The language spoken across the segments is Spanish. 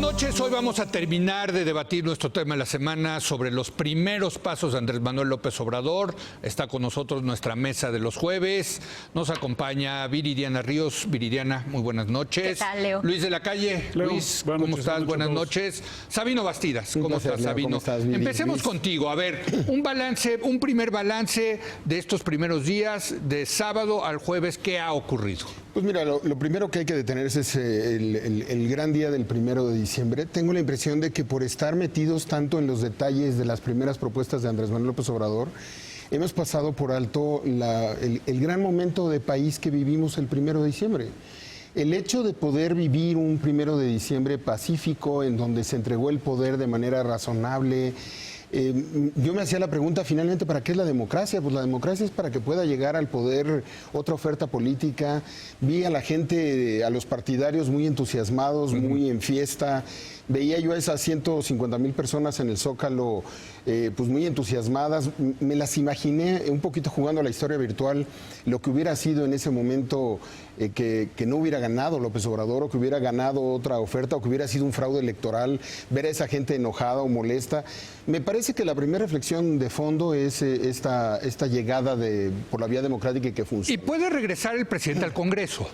noches, hoy vamos a terminar de debatir nuestro tema de la semana sobre los primeros pasos de Andrés Manuel López Obrador. Está con nosotros nuestra mesa de los jueves. Nos acompaña Viridiana Ríos. Viridiana, muy buenas noches. ¿Qué tal, Leo? Luis de la Calle. Leo, Luis, ¿cómo estás? Buenas noches. Sabino Bastidas, ¿cómo estás, Sabino? ¿Cómo estás, Empecemos Luis? contigo. A ver, un primer balance de estos primeros días, de sábado al jueves, ¿qué ha ocurrido? Pues mira, lo primero que hay que detenerse es el gran día del 1 de diciembre. Tengo la impresión de que por estar metidos tanto en los detalles de las primeras propuestas de Andrés Manuel López Obrador, hemos pasado por alto el gran momento de país que vivimos el 1 de diciembre. El hecho de poder vivir un 1 de diciembre pacífico, en donde se entregó el poder de manera razonable. Yo me hacía la pregunta, finalmente, ¿para qué es la democracia? Pues la democracia es para que pueda llegar al poder otra oferta política. Vi a la gente, a los partidarios muy entusiasmados, muy en fiesta. Veía yo a esas 150,000 personas en el Zócalo, pues muy entusiasmadas. Me las imaginé un poquito jugando a la historia virtual, lo que hubiera sido en ese momento que no hubiera ganado López Obrador, o que hubiera ganado otra oferta, o que hubiera sido un fraude electoral, ver a esa gente enojada o molesta. Me parece que la primera reflexión de fondo es esta llegada por la vía democrática y que funciona. Y puede regresar el presidente al Congreso.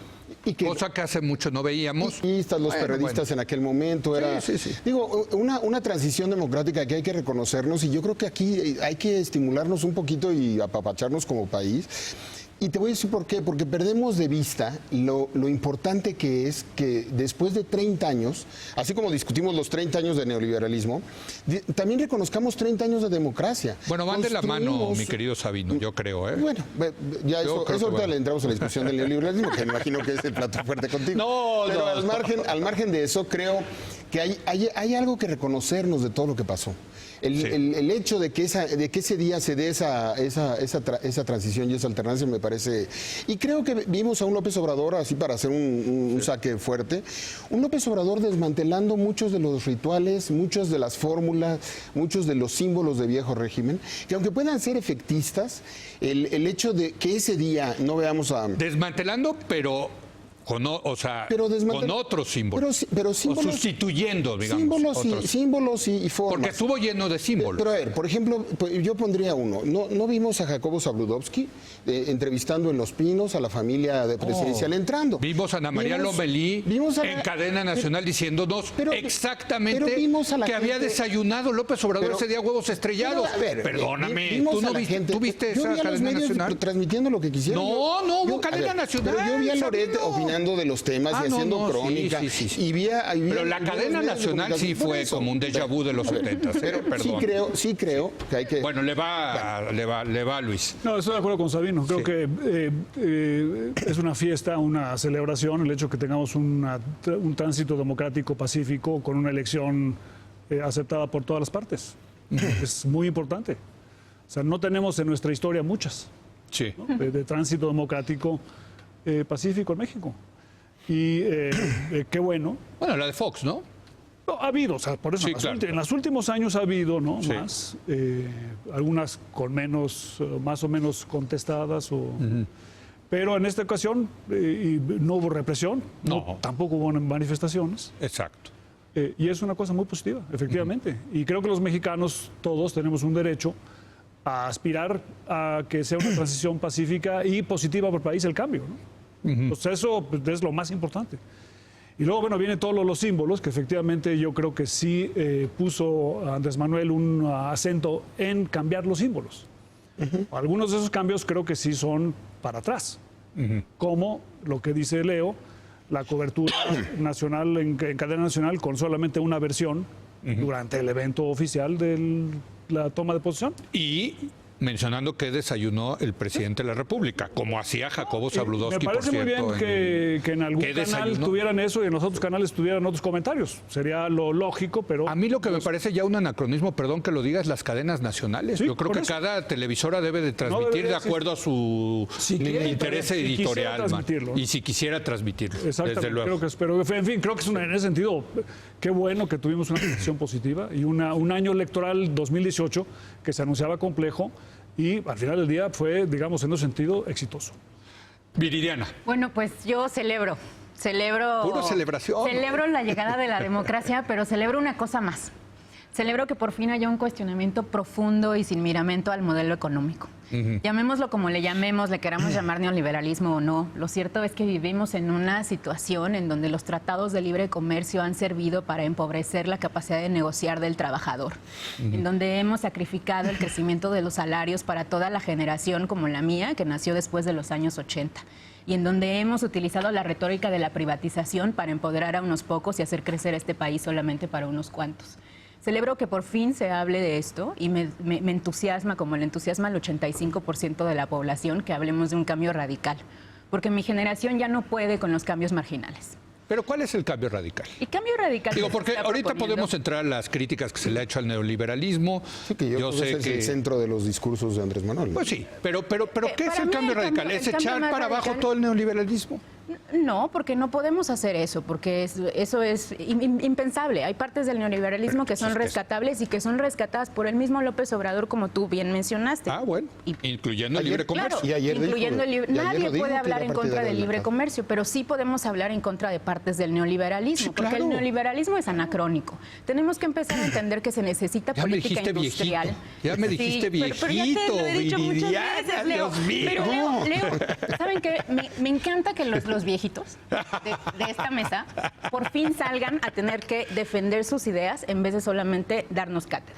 Cosa que hace mucho no veíamos. Los periodistas en aquel momento era, sí. Digo, una transición democrática que hay que reconocernos, y yo creo que aquí hay que estimularnos un poquito y apapacharnos como país. Y te voy a decir por qué, porque perdemos de vista lo importante que es que después de 30 años, así como discutimos los 30 años de neoliberalismo, también reconozcamos 30 años de democracia. Bueno, van de la mano, mi querido Sabino, yo creo. Bueno, ya eso ahorita le entramos a la discusión del neoliberalismo, que me imagino que es el plato fuerte contigo. Pero al margen de eso, creo que hay algo que reconocernos de todo lo que pasó. El hecho de que ese día se dé esa transición y esa alternancia me parece. Y creo que vimos a un López Obrador, así para hacer un saque fuerte, un López Obrador desmantelando muchos de los rituales, muchas de las fórmulas, muchos de los símbolos de viejo régimen, que aunque puedan ser efectistas, el hecho de que ese día no veamos a. Desmantelando, pero con otros símbolos. Pero símbolos, o sustituyendo, digamos. Símbolos y formas. Porque estuvo lleno de símbolos. Pero a ver, por ejemplo, yo pondría uno. ¿No vimos a Jacobo Zabludovsky entrevistando en Los Pinos a la familia presidencial entrando? Vimos a Ana María Lomelí en cadena nacional diciéndonos exactamente que había desayunado López Obrador ese día huevos estrellados. Perdóname, ¿tú viste esa cadena nacional? Transmitiendo lo que quisieran. No, hubo cadena nacional. Pero yo vi a Loret opinando de los temas y haciendo crónica. Sí. Pero la cadena nacional sí fue como un déjà vu de los 70. Perdón. Sí creo que hay que. Bueno, le va a Luis. No, estoy de acuerdo con Sabino. Creo que es una fiesta, una celebración, el hecho que tengamos un tránsito democrático pacífico con una elección aceptada por todas las partes. Es muy importante. O sea, no tenemos en nuestra historia muchas ¿no? de tránsito democrático pacífico en México. Y qué bueno. Bueno, la de Fox, ¿no? No, ha habido, o sea, por eso en los últimos años ha habido, ¿no? Sí. Más, algunas con menos, más o menos contestadas, pero en esta ocasión no hubo represión, tampoco hubo manifestaciones. Exacto. Y es una cosa muy positiva, efectivamente. Y creo que los mexicanos todos tenemos un derecho a aspirar a que sea una transición pacífica y positiva por el país, el cambio, ¿no? Pues eso es lo más importante. Y luego, bueno, vienen todos los símbolos, que efectivamente yo creo que sí puso a Andrés Manuel un acento en cambiar los símbolos. Algunos de esos cambios creo que sí son para atrás, como lo que dice Leo, la cobertura nacional en cadena nacional con solamente una versión durante el evento oficial de la toma de posesión. Y mencionando que desayunó el presidente de la República, como hacía Jacobo Zabludovsky, por cierto. Me parece muy bien que en algún canal tuvieran eso y en los otros canales tuvieran otros comentarios. Sería lo lógico, pero. A mí lo que me parece ya un anacronismo, perdón que lo digas, las cadenas nacionales. Yo creo que cada televisora debe de transmitir de acuerdo a su interés editorial. Y si quisiera transmitirlo. Exactamente. Desde luego. Pero en fin, creo que es en ese sentido, qué bueno que tuvimos una decisión positiva y un año electoral 2018 que se anunciaba complejo. Y al final del día fue, digamos, en ese sentido, exitoso. Viridiana. Bueno, pues yo celebro Celebro. Puro celebración. Celebro la llegada de la democracia, pero celebro una cosa más. Celebro que por fin haya un cuestionamiento profundo y sin miramento al modelo económico. Llamémoslo como le llamemos, le queramos llamar neoliberalismo o no. Lo cierto es que vivimos en una situación en donde los tratados de libre comercio han servido para empobrecer la capacidad de negociar del trabajador, en donde hemos sacrificado el crecimiento de los salarios para toda la generación como la mía, que nació después de los años 80. Y en donde hemos utilizado la retórica de la privatización para empoderar a unos pocos y hacer crecer este país solamente para unos cuantos. Celebro que por fin se hable de esto y me entusiasma, como le entusiasma al 85% de la población, que hablemos de un cambio radical, porque mi generación ya no puede con los cambios marginales. Pero ¿cuál es el cambio radical? El cambio radical. Digo, que porque se está ahorita proponiendo, podemos entrar a las críticas que se le ha hecho al neoliberalismo. Sí, que yo creo que ese es el centro de los discursos de Andrés Manuel. Pues sí, pero ¿qué es para el mí cambio el radical? cambio- ¿Es el cambio echar más para abajo radical- todo el neoliberalismo? No, porque no podemos hacer eso, porque eso es impensable. Hay partes del neoliberalismo que son rescatables y que son rescatadas por el mismo López Obrador, como tú bien mencionaste. Ah, bueno, incluyendo el libre comercio. Claro, Y ayer incluyendo dijo- el libre. y ayer Nadie lo dijo puede que hablar era en contra partidario del del libre mercado. comercio, pero sí podemos hablar en contra de partes del neoliberalismo, Sí, porque claro. el neoliberalismo es anacrónico. Tenemos que empezar a entender que se necesita Ya me política dijiste industrial. viejito. Ya me dijiste pero ya te lo he dicho muchas Viridiana, veces, Leo. Dios mío. Pero Leo, ¿saben qué? Me encanta que los viejitos de esta mesa por fin salgan a tener que defender sus ideas en vez de solamente darnos cátedra.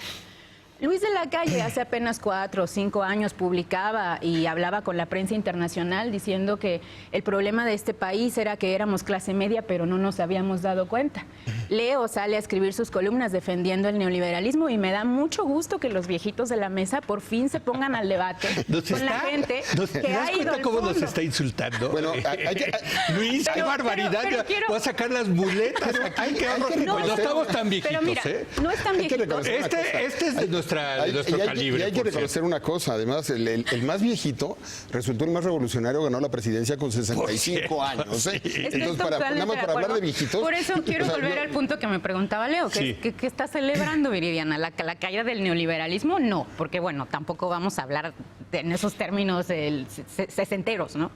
Luis de la Calle hace apenas 4 o 5 años publicaba y hablaba con la prensa internacional diciendo que el problema de este país era que éramos clase media, pero no nos habíamos dado cuenta. Leo sale a escribir sus columnas defendiendo el neoliberalismo y me da mucho gusto que los viejitos de la mesa por fin se pongan al debate con la gente que ha ido al cómo nos fondo. está insultando? Bueno, hay que- Luis, qué Pero- barbaridad. pero quiero- Voy a sacar las muletas aquí. hay qué que horror. reconocer- No estamos tan viejitos, Pero mira, ¿eh? no es tan Hay que viejito. reconocer una cosa. Este es de nuestro Y calibre. hay que por reconocer cierto. una cosa, además, el más viejito resultó el más revolucionario, ganó la presidencia con 65 años. ¿eh? Estoy Entonces, totalmente nada más de para hablar acuerdo. de viejitos. Por eso quiero o sea, volver yo- al punto que me preguntaba Leo, Sí. ¿qué está celebrando, Viridiana? ¿La caída del neoliberalismo? No, porque bueno, tampoco vamos a hablar en esos términos sesenteros, ¿no?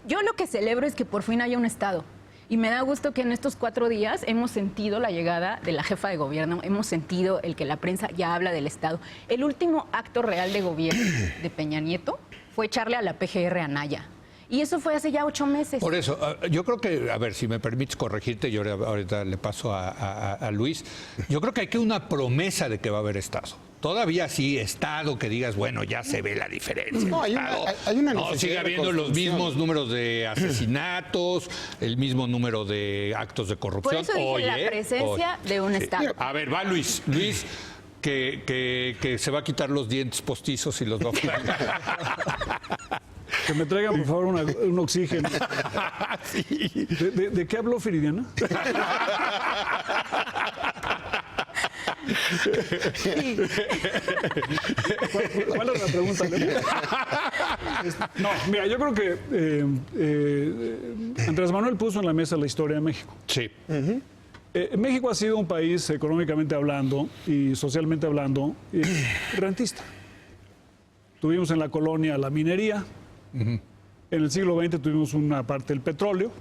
Yo lo que celebro es que por fin haya un Estado. Y me da gusto que en estos 4 días hemos sentido la llegada de la jefa de gobierno, hemos sentido el que la prensa ya habla del Estado. El último acto real de gobierno de Peña Nieto fue echarle a la PGR a Naya. Y eso fue hace ya 8 meses. Por eso, yo creo que, a ver, si me permites corregirte, yo ahorita le paso a Luis, yo creo que hay que una promesa de que va a haber Estado. Todavía sí, Estado, que digas, bueno, ya se ve la diferencia. No, hay una- Estado. hay una No, necesidad sigue de habiendo los reconstrucción. mismos números de asesinatos, el mismo número de actos de corrupción. Por eso dije la presencia de un Estado. A ver, va Luis. Luis, que se va a quitar los dientes postizos y los va a... Que me traigan, por favor, un oxígeno. Sí. ¿De qué habló Viridiana? ¿Cuál es la pregunta, Leo? No, mira, yo creo que Andrés Manuel puso en la mesa la historia de México. Sí. México ha sido un país económicamente hablando y socialmente hablando rentista. Tuvimos en la colonia la minería, en el siglo XX tuvimos una parte del petróleo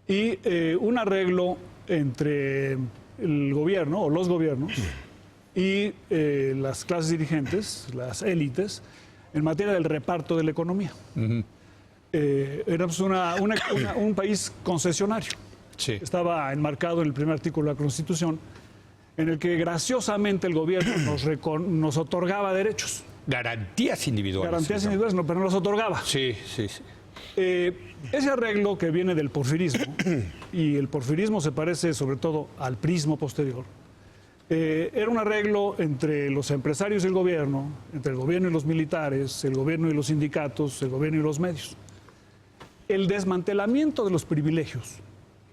y un arreglo entre el gobierno o los gobiernos y las clases dirigentes, las élites, en materia del reparto de la economía. Éramos un país concesionario. Sí. Estaba enmarcado en el primer artículo de la Constitución, en el que graciosamente el gobierno nos otorgaba derechos. Garantías individuales. Garantías individuales, no, pero no los otorgaba. Sí, sí, sí. Ese arreglo que viene del porfirismo, y el porfirismo se parece sobre todo al prismo posterior, era un arreglo entre los empresarios y el gobierno, entre el gobierno y los militares, el gobierno y los sindicatos, el gobierno y los medios. El desmantelamiento de los privilegios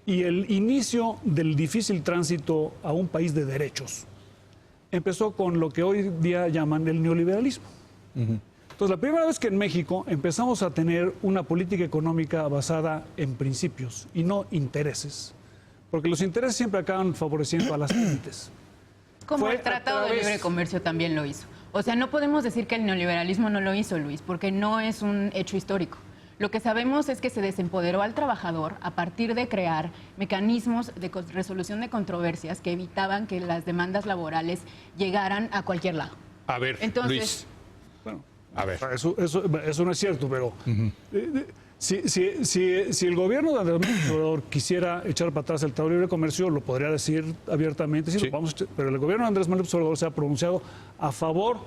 y el inicio del difícil tránsito a un país de derechos empezó con lo que hoy día llaman el neoliberalismo. Entonces, la primera vez que en México empezamos a tener una política económica basada en principios y no intereses, porque los intereses siempre acaban favoreciendo a las élites. Como Fue el Tratado a de través- Libre Comercio también lo hizo. O sea, no podemos decir que el neoliberalismo no lo hizo, Luis, porque no es un hecho histórico. Lo que sabemos es que se desempoderó al trabajador a partir de crear mecanismos de resolución de controversias que evitaban que las demandas laborales llegaran a cualquier lado. A ver, Entonces, Luis. Bueno, A ver. eso no es cierto, pero si el gobierno de Andrés Manuel López Obrador quisiera echar para atrás el Tratado de Libre Comercio, lo podría decir abiertamente, sí, Sí. lo vamos a echar, pero el gobierno de Andrés Manuel López Obrador se ha pronunciado a favor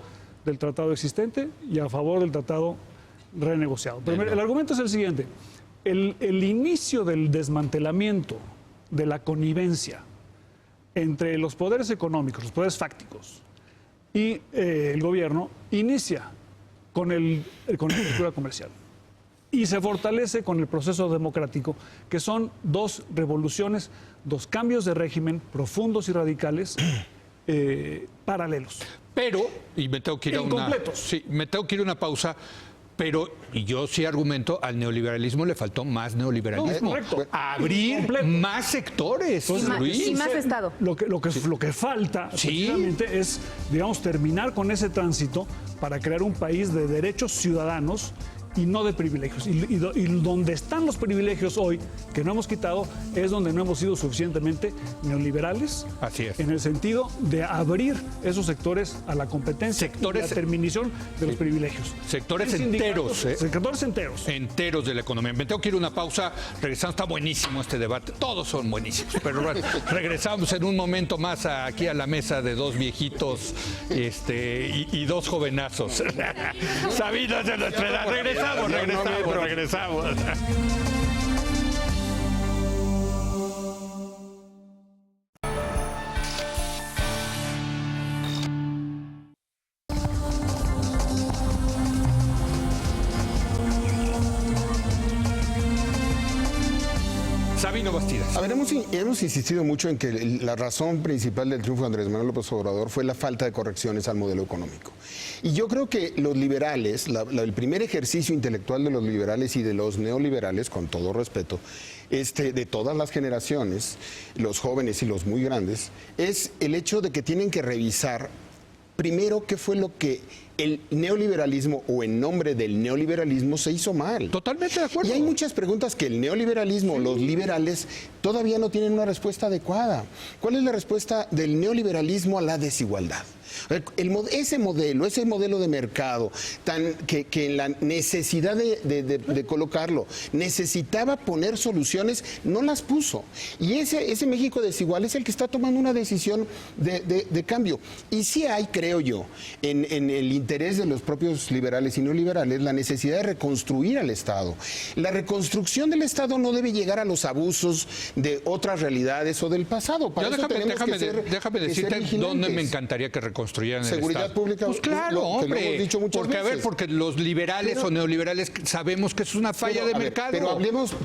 del tratado existente y a favor del tratado renegociado. Pero el argumento es el siguiente: el inicio del desmantelamiento de la connivencia entre los poderes económicos, los poderes fácticos y el gobierno inicia con la estructura comercial y se fortalece con el proceso democrático, que son dos revoluciones, dos cambios de régimen profundos y radicales paralelos. Pero, y me tengo que ir a una... Incompletos. Sí, me tengo que ir a una pausa, pero y yo sí argumento, al neoliberalismo le faltó más neoliberalismo. No, es correcto. Abrir Incompleto. más sectores, Luis. y más Estado. Lo que falta Sí. precisamente es, digamos, terminar con ese tránsito para crear un país de derechos ciudadanos y no de privilegios. Y donde están los privilegios hoy, que no hemos quitado, es donde no hemos sido suficientemente neoliberales. Así es. En el sentido de abrir esos sectores a la competencia Sectores- y la terminación de los privilegios. Sectores Hay sindicatos, enteros, Sectores enteros. Enteros de la economía. Me tengo que ir a una pausa. Regresamos, está buenísimo este debate. Todos son buenísimos. Pero regresamos en un momento más aquí a la mesa de dos viejitos y dos jovenazos. Sabinos de nuestra edad. Regresamos. Sabino Bastidas. A ver, hemos insistido mucho en que la razón principal del triunfo de Andrés Manuel López Obrador fue la falta de correcciones al modelo económico. Y yo creo que los liberales, el primer ejercicio intelectual de los liberales y de los neoliberales, con todo respeto, de todas las generaciones, los jóvenes y los muy grandes, es el hecho de que tienen que revisar primero qué fue lo que el neoliberalismo o en nombre del neoliberalismo se hizo mal. Totalmente de acuerdo. Y hay muchas preguntas que el neoliberalismo, los liberales, todavía no tienen una respuesta adecuada. ¿Cuál es la respuesta del neoliberalismo a la desigualdad? Ese modelo de mercado, que en la necesidad de colocarlo, necesitaba poner soluciones, no las puso. Y ese México desigual es el que está tomando una decisión de cambio. Y sí hay, creo yo, en el interés de los propios liberales y neoliberales, la necesidad de reconstruir al Estado. La reconstrucción del Estado no debe llegar a los abusos de otras realidades o del pasado. Para eso déjame decirte dónde me encantaría que reconstruyeran el seguridad Estado. pública. Pues claro, que lo hombre. hemos dicho muchas porque, veces. porque los liberales o neoliberales sabemos que es una falla de mercado.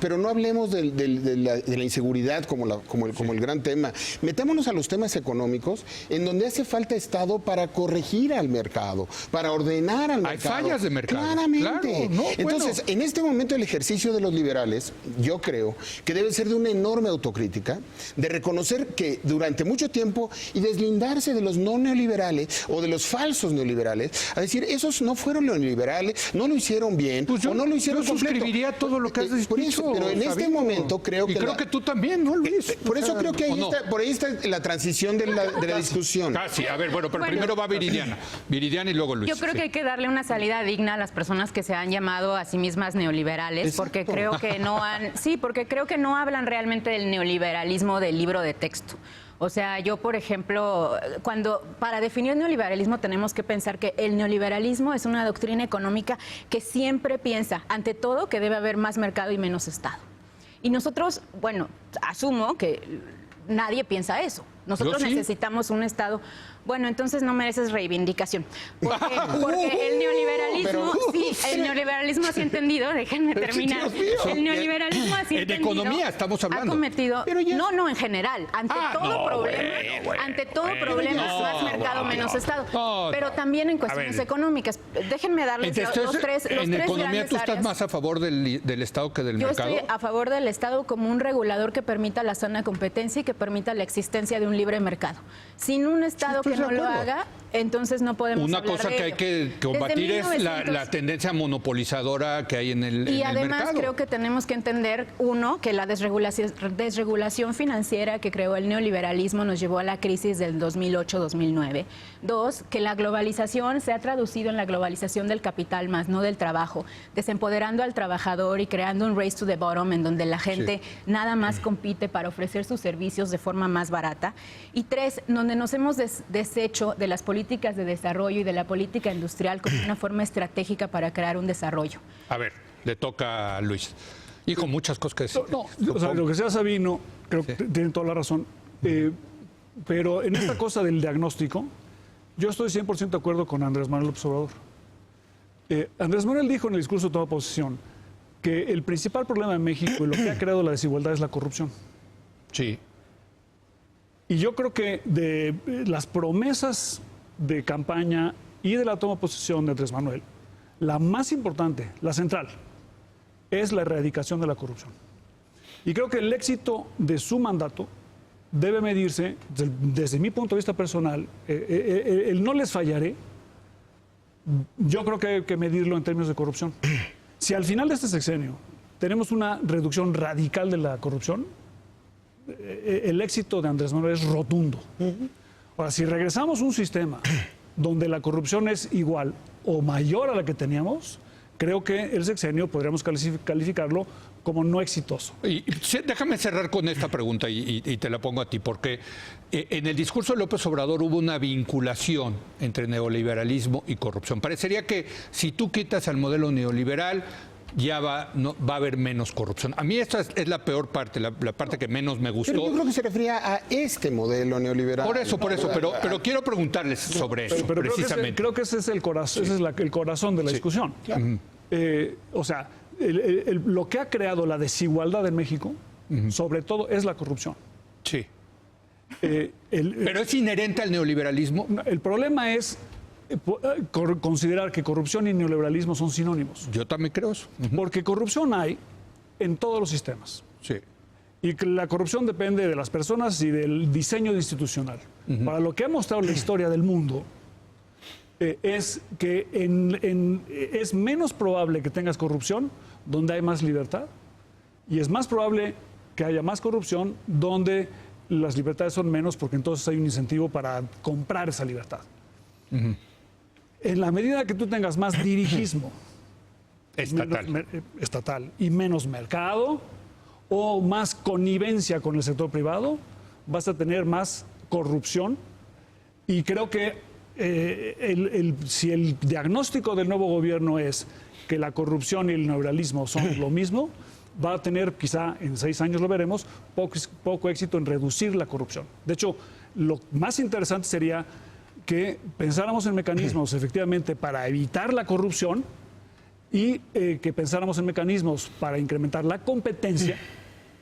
Pero no hablemos de la inseguridad como el gran tema. Metámonos a los temas económicos, en donde hace falta Estado para corregir al mercado, para ordenar al mercado. Hay fallas de mercado. Claramente. Claro, Entonces, en este momento el ejercicio de los liberales, yo creo que debe ser de una enorme autocrítica, de reconocer que durante mucho tiempo y deslindarse de los no neoliberales o de los falsos neoliberales, a decir, esos no fueron neoliberales, no lo hicieron bien, Pues o no lo hicieron yo completo. suscribiría todo lo que has dicho. Por eso, pero en este Sabino. momento creo y que... creo que tú también, ¿no, Luis? Por O eso sea, creo que ¿o no? por ahí está la transición de la discusión. Casi, a ver, pero Bueno. primero va Viridiana. Viridiana y luego Luis. Yo creo que hay que darle una salida digna a las personas que se han llamado a sí mismas neoliberales, porque creo que porque creo que no hablan realmente del neoliberalismo del libro de texto. O sea, yo, por ejemplo, para definir neoliberalismo tenemos que pensar que el neoliberalismo es una doctrina económica que siempre piensa, ante todo, que debe haber más mercado y menos Estado. Y nosotros, bueno, asumo que nadie piensa eso. Nosotros Yo sí. necesitamos un Estado. Bueno, entonces no mereces reivindicación. Porque el neoliberalismo, el neoliberalismo así entendido, déjenme terminar. Dios mío. El neoliberalismo así En entendido. economía estamos hablando. Ha cometido. Pero ya- No, en general. Ante todo problema, es más mercado, menos Estado. No, Pero también en cuestiones ver. económicas. Déjenme darles Entonces, los tres en economía grandes tú estás áreas. más a favor del Estado que del Yo mercado. estoy a favor del Estado como un regulador que permita la sana competencia y que permita la existencia de un libre mercado. Sin un Estado estoy que de no lo acuerdo. haga, entonces no podemos Una hablar cosa de que hay ello. que combatir Desde es la 1900 tendencia monopolizadora que hay en el, Y en el además mercado. creo que tenemos que entender, uno, que la desregulación financiera que creó el neoliberalismo nos llevó a la crisis del 2008-2009. Dos, que la globalización se ha traducido en la globalización del capital más no del trabajo, desempoderando al trabajador y creando un race to the bottom en donde la gente nada más compite para ofrecer sus servicios de forma más barata. Y tres, donde nos hemos deshecho de las políticas de desarrollo y de la política industrial como una forma estratégica para crear un desarrollo. A ver, le toca a Luis. Hijo, muchas cosas que decir. O sea, lo que sea Sabino, creo que tiene toda la razón. Pero en esta cosa del diagnóstico, yo estoy 100% de acuerdo con Andrés Manuel López Obrador. Andrés Manuel dijo en el discurso de toda posición que el principal problema de México y lo que ha creado la desigualdad es la corrupción. Sí. Y yo creo que de las promesas de campaña y de la toma de posesión de Andrés Manuel, la más importante, la central, es la erradicación de la corrupción. Y creo que el éxito de su mandato debe medirse, desde mi punto de vista personal, el no les fallaré, yo creo que hay que medirlo en términos de corrupción. Si al final de este sexenio tenemos una reducción radical de la corrupción, el éxito de Andrés Manuel es rotundo. Ahora, si regresamos a un sistema donde la corrupción es igual o mayor a la que teníamos, creo que el sexenio podríamos calificarlo como no exitoso. Y déjame cerrar con esta pregunta y te la pongo a ti, porque en el discurso de López Obrador hubo una vinculación entre neoliberalismo y corrupción. Parecería que si tú quitas al modelo neoliberal, ya va a haber menos corrupción. A mí esta es la peor parte, la parte que menos me gustó. Pero yo creo que se refería a este modelo neoliberal. Por eso, pero quiero preguntarles sobre eso, Pero precisamente. creo que ese es el corazón, ese es el corazón de la discusión. Claro. O sea, lo que ha creado la desigualdad en México, sobre todo, es la corrupción. Sí. Pero es inherente al neoliberalismo. El problema es considerar que corrupción y neoliberalismo son sinónimos. Yo también creo eso. Porque corrupción hay en todos los sistemas. Sí. Y que la corrupción depende de las personas y del diseño institucional. Para lo que ha mostrado la historia del mundo, es que es menos probable que tengas corrupción donde hay más libertad y es más probable que haya más corrupción donde las libertades son menos, porque entonces hay un incentivo para comprar esa libertad. En la medida que tú tengas más dirigismo estatal y menos mercado o más connivencia con el sector privado, vas a tener más corrupción. Y creo que si el diagnóstico del nuevo gobierno es que la corrupción y el neoliberalismo son lo mismo, va a tener, quizá en 6 años lo veremos, poco éxito en reducir la corrupción. De hecho, lo más interesante sería que pensáramos en mecanismos efectivamente para evitar la corrupción y que pensáramos en mecanismos para incrementar la competencia,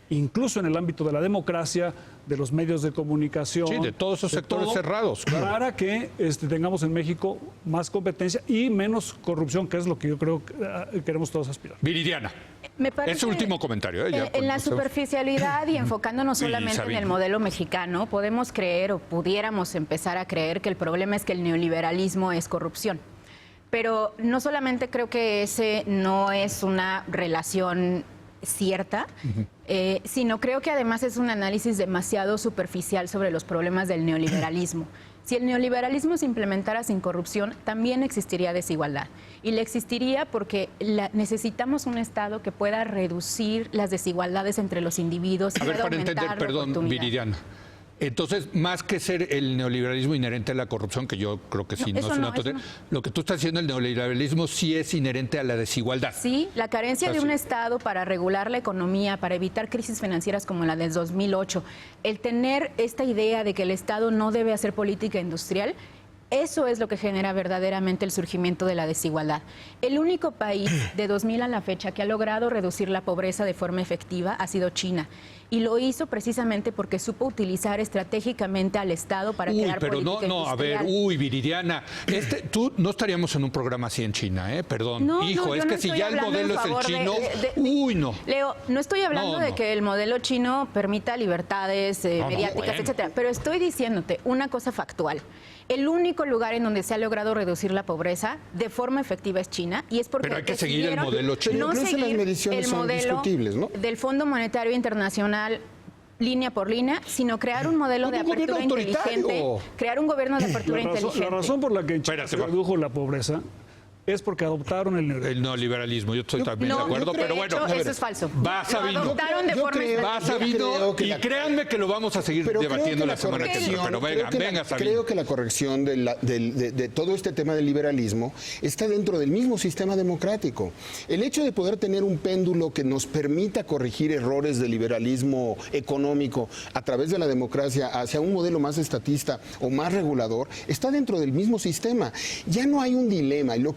incluso en el ámbito de la democracia, de los medios de comunicación. Sí, de todos esos sectores cerrados. Claro. Para que tengamos en México más competencia y menos corrupción, que es lo que yo creo que queremos todos aspirar. Viridiana. Me parece, Ese último comentario. En la superficialidad y enfocándonos solamente en el modelo mexicano, podemos creer o pudiéramos empezar a creer que el problema es que el neoliberalismo es corrupción. Pero no solamente creo que ese no es una relación cierta, sino creo que además es un análisis demasiado superficial sobre los problemas del neoliberalismo. Si el neoliberalismo se implementara sin corrupción, también existiría desigualdad. Y le existiría porque necesitamos un Estado que pueda reducir las desigualdades entre los individuos. A ver, para entender, perdón, Viridiana. Entonces, más que ser el neoliberalismo inherente a la corrupción, que yo creo que sí, no es una tontería, lo que tú estás haciendo, el neoliberalismo sí es inherente a la desigualdad. Sí, la carencia de un Estado para regular la economía, para evitar crisis financieras como la del 2008, el tener esta idea de que el Estado no debe hacer política industrial, eso es lo que genera verdaderamente el surgimiento de la desigualdad. El único país de 2000 a la fecha que ha logrado reducir la pobreza de forma efectiva ha sido China. Y lo hizo precisamente porque supo utilizar estratégicamente al Estado para crear política industrial. A ver, Viridiana, tú no estaríamos en un programa así en China, perdón. No, Hijo, es que si ya el modelo es el chino, no. Leo, no estoy hablando de que el modelo chino permita libertades mediáticas, etcétera, pero estoy diciéndote una cosa factual. El único lugar en donde se ha logrado reducir la pobreza de forma efectiva es China, y es porque Pero hay que seguir el modelo chino. no Incluso las seguir mediciones el son modelo discutibles, ¿no? del Fondo Monetario Internacional línea por línea, sino crear un modelo de Un gobierno apertura inteligente, autoritario. crear un gobierno de apertura La inteligente. razón por la que en China Espérate, se va. redujo la pobreza es porque adoptaron el neoliberalismo. El neoliberalismo, yo estoy también No, de acuerdo, de pero hecho, bueno. eso es falso. Va Lo sabido. adoptaron de Yo forma creo- Va estratégica. sabido, creo que y la- créanme que lo vamos a seguir Pero debatiendo creo que la semana que entra. Pero venga, venga, Sabino. Creo que la corrección de todo este tema del liberalismo está dentro del mismo sistema democrático. El hecho de poder tener un péndulo que nos permita corregir errores del liberalismo económico a través de la democracia hacia un modelo más estatista o más regulador está dentro del mismo sistema. Ya no hay un dilema. Yo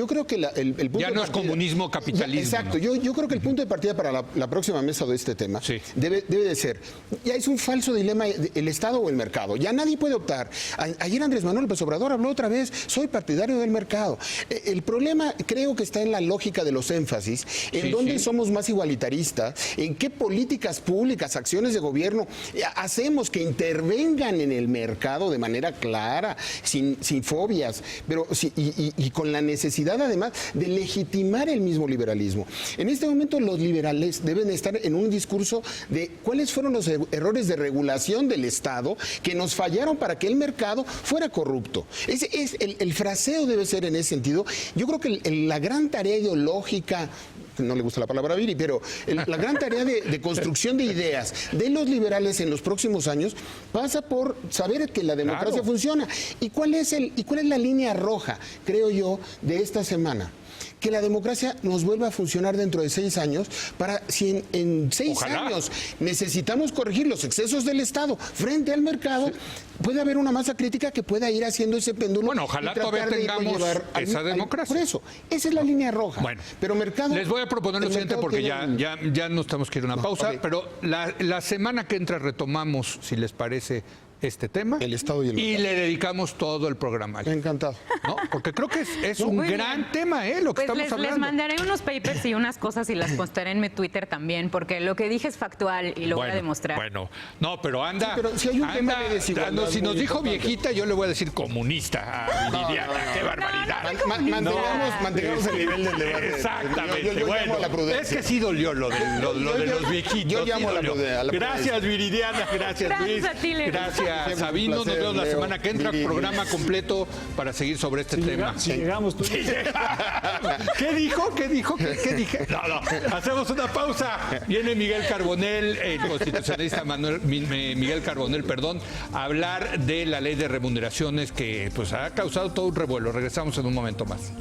creo que el punto Ya de no es partida- comunismo, capitalismo, Exacto. ¿no? Yo creo que el punto de partida para la próxima mesa de este tema Sí. debe de ser, ya es un falso dilema el Estado o el mercado. Ya nadie puede optar. Ayer Andrés Manuel López Obrador habló otra vez, soy partidario del mercado. El problema creo que está en la lógica de los énfasis, en Sí, dónde sí. somos más igualitaristas, en qué políticas públicas, acciones de gobierno hacemos que intervengan en el mercado de manera clara, sin fobias, pero y con la necesidad además de legitimar el mismo liberalismo. En este momento los liberales deben estar en un discurso de cuáles fueron los errores de regulación del Estado que nos fallaron para que el mercado fuera corrupto. El fraseo debe ser en ese sentido. Yo creo que la gran tarea ideológica, no le gusta la palabra Viri, pero la gran tarea de construcción de ideas de los liberales en los próximos años pasa por saber que la democracia Claro. funciona. ¿Y cuál es la línea roja, creo yo, de esta semana? Que la democracia nos vuelva a funcionar dentro de 6 años, para si en 6 Ojalá. años necesitamos corregir los excesos del Estado frente al mercado, puede haber una masa crítica que pueda ir haciendo ese péndulo. Bueno, ojalá y tratar todavía de irlo tengamos llevar esa democracia. Por eso, esa es la línea roja. Bueno, pero mercado. les voy a proponer lo el siguiente mercado porque tiene ya nos tenemos que ir a una pausa, ok. pero la semana que entra retomamos, si les parece, este tema. El Estado y el mercado. le dedicamos todo el programa. Encantado. ¿No? Porque creo que es un Muy gran bien. tema, lo que Pues estamos les hablando. mandaré unos papers y unas cosas y las postaré en mi Twitter también, porque lo que dije es factual y lo voy a demostrar. Bueno, no, pero anda. Sí, pero si hay un tema de desigualdad si nos muy dijo importante. viejita, yo le voy a decir comunista a Viridiana. ¡Qué barbaridad! Mantengamos el nivel del debate. Exactamente. Yo llamo bueno, a la prudencia. es que sí dolió lo de los viejitos. yo sí llamo a la dolió. prudencia. Gracias, Viridiana. Gracias, Gracias Luis. a ti, Leo. Gracias, Siempre un Sabino. Nos placer, vemos la Leo, semana que entra. Viri. Programa completo para seguir sobre este tema. Si llegamos tú. ¿Qué dijo? ¿Qué dije? No. Hacemos una pausa. Viene Miguel Carbonell, el constitucionalista Miguel Carbonell, a hablar de la ley de remuneraciones que pues ha causado todo un revuelo. Regresamos en un momento más.